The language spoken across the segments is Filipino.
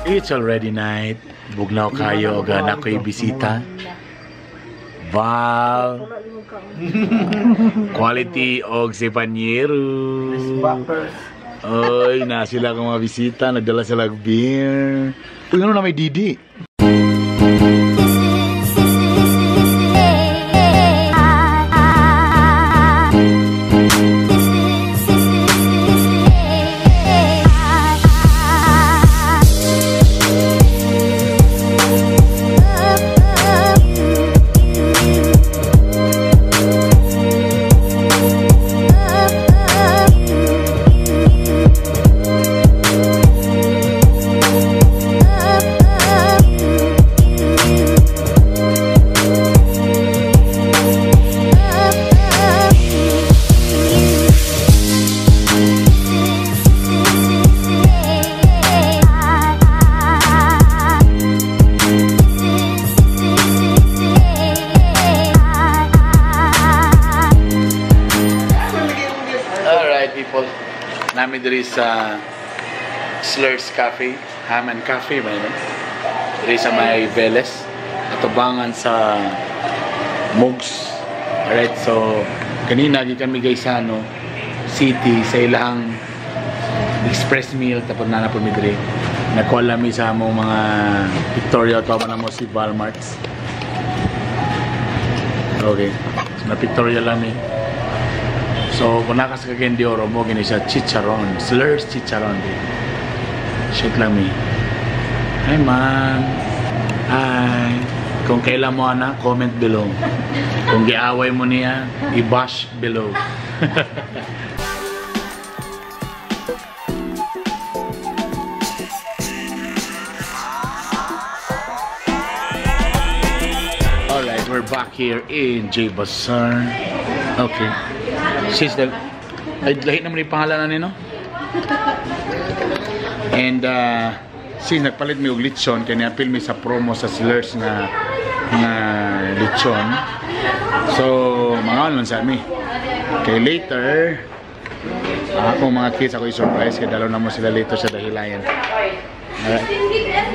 It's already night. Bugnaw kayo ga na ko'y bisita. Wow. Quality og si Panyero. Oy, na sila kong mga bisita. Nagdala sila beer. Uy, ano na may Didi? Namin diri sa Slurs Cafe, Ham and Cafe ba yun? Diri sa may Veles, atubangan sa Mugs. Alright, so kanina gikan mi guys sa city sa ilang express meal tapos nanapon mi diri. Nagkuha mi sa among mga pictorial pa man mo si Walmarts. Okay, so na pictorial lang mi. So, kung nakas ka di oro mo, gini siya chicharon. Slurs chicharon. Shit lang mi. Hi, man. Hi. Kung kailan mo, ana, comment below. Kung giaway mo niya, i-bash below. Alright, we're back here in J Bazaar. Okay. She's the... Ay, lahit naman yung pangalan na nino. And, since nagpalit mi og lechon, kaya na-appeal mi sa promo sa Slurs na lechon. So, mga ano sa mi. Okay, later, ako mga kids, ako i-surprise, kaya dalaw na mo sila later sa Dahilayan. Alright.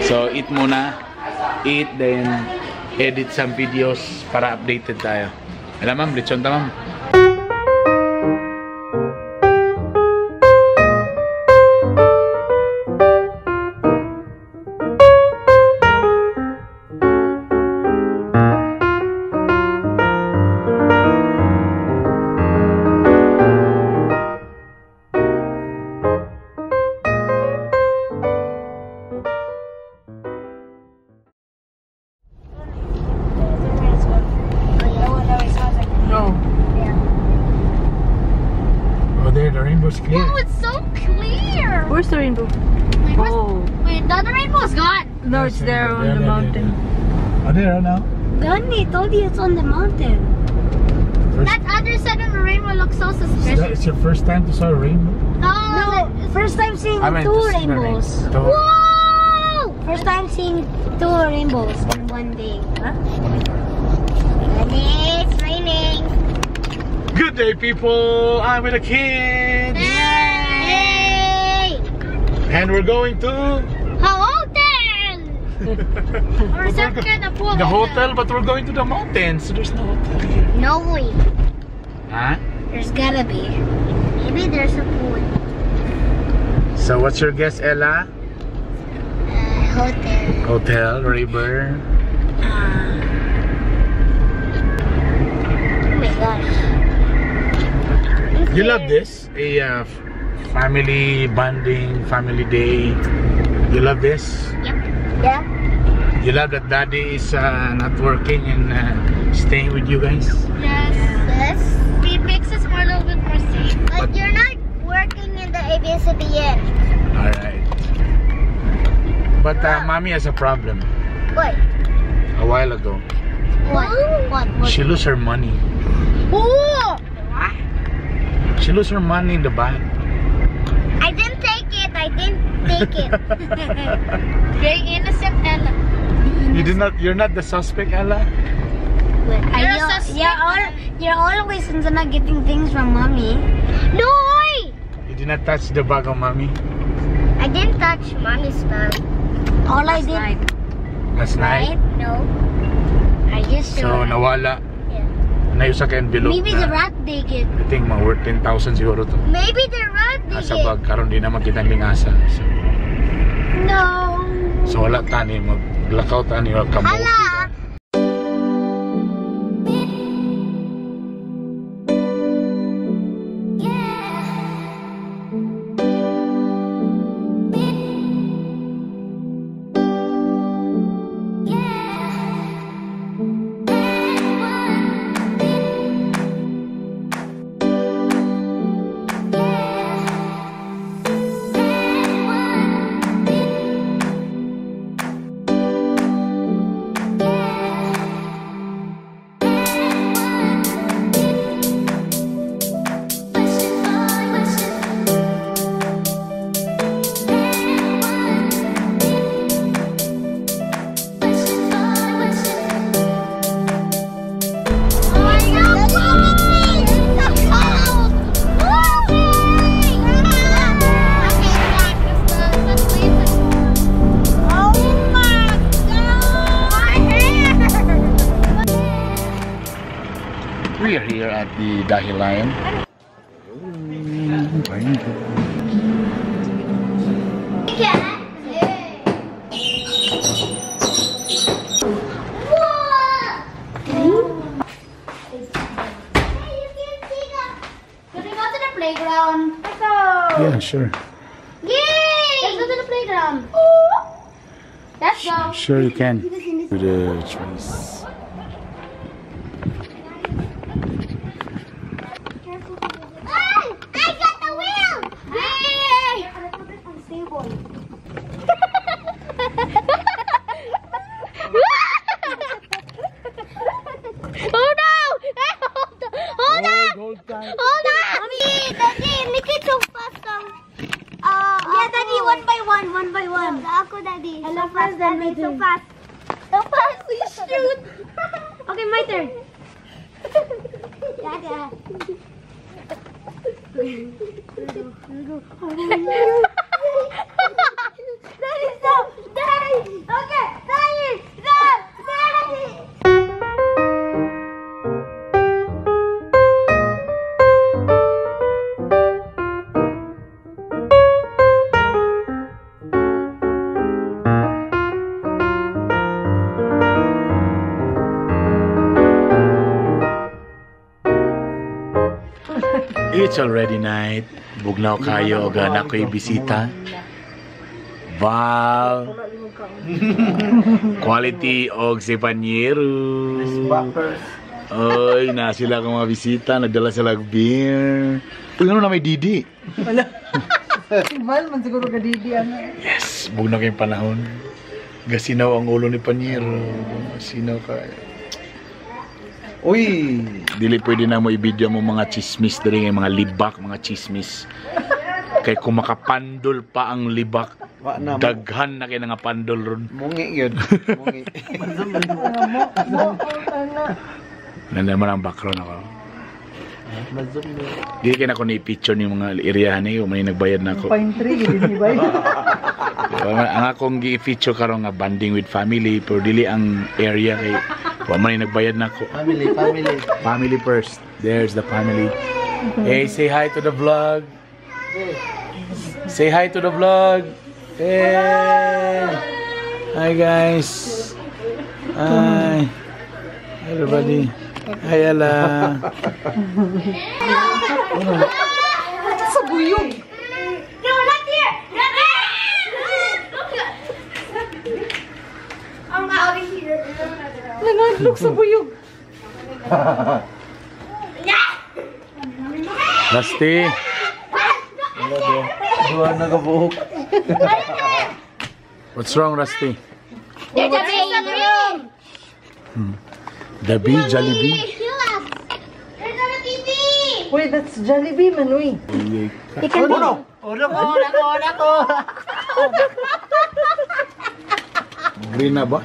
So, eat muna. Eat, then edit some videos para updated tayo. Alam ma'am, lechon ta ma'am. Clear. Oh, it's so clear! Where's the rainbow? Wait, wait, the other rainbow's gone! No, it's there on the mountain. Oh, there now? Danny told you it's on the mountain. That other side of the rainbow looks so suspicious. It's your first time to saw a rainbow? No, first time seeing two rainbows. Whoa! First time seeing two rainbows in one day. Huh? It's raining. Good day, people! I'm with the kids! Hey! And we're going to... A hotel! Or some kind of pool. The hotel, but we're going to the mountains. So there's no hotel here. No way. Huh? There's gotta be. Maybe there's a pool. So what's your guess, Ella? Hotel. Hotel, river. Oh my gosh. You love this? A family bonding, family day. You love this? Yep. Yeah. You love that daddy is not working and staying with you guys? Yes. Yes. It makes us a little bit more safe. But you're not working in the ABS-CBN. Alright. But mommy has a problem. What? A while ago. What? What? She lost her money. Oh! She lost her money in the bank. I didn't take it. I didn't take it. Very innocent, Ella. You did not. You're not the suspect, Ella. You're always not getting things from mommy. No! You did not touch the bag of mommy. I didn't touch mommy's bag. All I did. Night. Last night. No. I just So, nawala. Yeah. Na yung sa envelope Maybe the rat dig it. I think mga worth 10,000 siguro to. Maybe the rat dig Nasa it. bag, karon di naman kitang lingasa. No. So wala tani, mag-blackout tani, wag kamote. Hala. We are here at the Dahilayan. Playground. Let's go. Yeah, sure. Yay! Let's go to the playground. Let's go. Sure you can. To the trees. I got the wheel! Yay! Oh no! Hold on! Hold on! Daddy, make it so fast. Yeah, Daddy, one by one. Ako, Daddy. So fast, Daddy. So fast. So fast, please shoot. Okay, my turn. Daddy. Daddy, stop! Daddy! Okay, Daddy! Stop! Daddy! It's already night. Bugnaw kayo og anak ko'y bisita. Wow. Quality og si Panyero. Oy, na sila kong mga bisita, nagdala sila og beer. Uy, ano na may Didi? Mal man siguro ka Didi ano. Yes, bugnaw kayong panahon. Gasinaw ang ulo ni Panyero. Gasinaw ka. Uy, dili pwede na mo i-video mo mga chismis diri nga mga libak, mga chismis. Kay kung makapandol pa ang libak, daghan na kay nga pandol ron. Mungi yun. Mungi. Nanaman ang background ako. Dili kay na ko ni-picture ni mga area ni, kung may nagbayad na ako. Pine tree, hindi ba? Ang akong gi-feature karon nga banding with family, pero dili ang area kay wa man nagbayad na ako. Family. Family first. There's the family. Hey, say hi to the vlog. Say hi to the vlog. Hey. Hi guys. Hi. Everybody. Hi Ella. Sa buyog. No, not here! Not there! I'm out of here. Nangadlok sa buyog. Rusty. Duha nagabuhok. What's wrong, Rusty? There's a bee in the room. The bee, Jollibee. There's a TV. Wait, that's Jollibee, Manoy. Green na ba?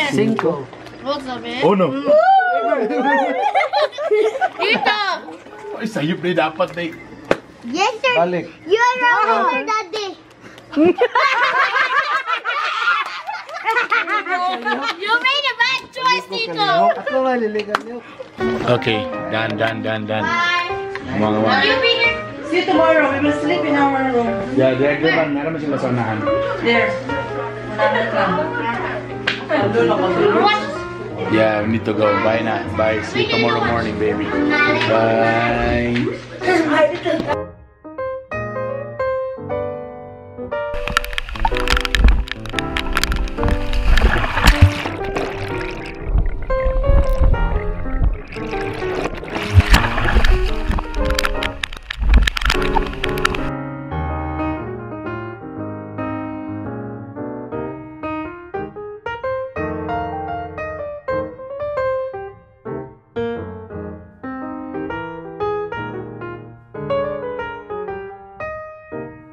Cinco. Oh no. Dito. Ay, sayop na dapat na Yes, sir. Balik. You're wrong, Daddy. You made a bad choice, Tito. Ako nga lilikan niyo. Okay, done. Mga You be here. See you tomorrow. We will sleep in our room. Yeah, there man. Meron mo sila sa unahan. There. What? Yeah, we need to go. Bye na. Bye. See you tomorrow morning, baby. Bye.